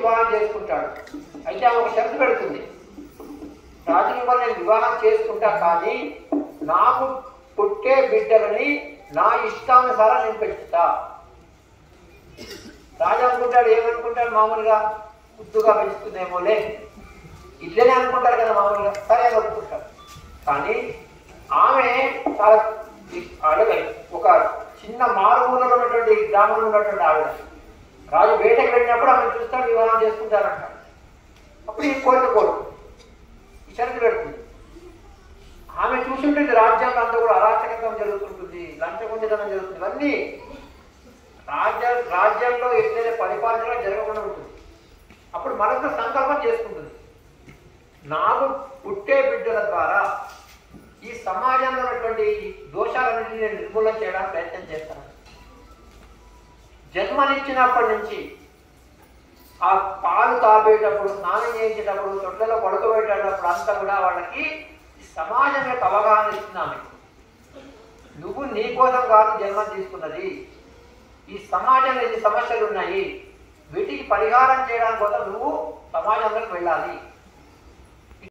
వివాహం చేసుకుంటాడు. అయితే ఆమె ఒక షరతు పెడుతుంది, రాజుని వల్ల నేను వివాహం చేసుకుంటా, కానీ నాకు పుట్టే బిడ్డలని నా ఇష్టానుసారం నేను పెంచుతా. రాజు అనుకుంటాడు, ఏమనుకుంటాడు, మామూలుగా ముద్దుగా పెంచుతుందేమోలే, ఇట్లనే అనుకుంటారు కదా మామూలుగా, సరే అని ఒప్పుకుంటారు. కానీ ఆమె చాలా అడగలి, ఒక చిన్న మారుమూలలో ఉన్నటువంటి గ్రామంలో ఉన్నటువంటి ఆవిడ. రాజు వేటకి వెళ్ళినప్పుడు ఆమె చూస్తాడు, వివాహం చేసుకుంటారంట. అప్పుడు ఈ కోరుకోడు, ఈ షరతు పెడుతుంది. ఆమె చూసుంటుంది రాజ్యాంగం అంతా కూడా అరాచకత్వం జరుగుతుంటుంది, లంచగొండితనం జరుగుతుంది, ఇవన్నీ రాజ్యంలో ఎట్లయితే పరిపాలన జరగకుండా ఉంటుంది. అప్పుడు మరొక సంకల్పం చేసుకుంటుంది, నాకు పుట్టే బిడ్డల ద్వారా ఈ సమాజంలో ఉన్నటువంటి దోషాలన్నింటినీ నేను నిర్మూలన చేయడానికి ప్రయత్నం చేస్తాను. జన్మనిచ్చినప్పటి నుంచి ఆ పాలు తాపేటప్పుడు, స్నానం చేయించేటప్పుడు, తొట్లలో పడుకోబెట్టేటప్పుడు అంతా కూడా వాళ్ళకి సమాజం యొక్క అవగాహన ఇస్తున్నాను. నువ్వు నీ కోసం కాదు జన్మ తీసుకున్నది, ఈ సమాజంలో ఎన్ని సమస్యలు ఉన్నాయి, వీటికి పరిహారం చేయడానికి కోసం నువ్వు సమాజంలోకి వెళ్ళాలి.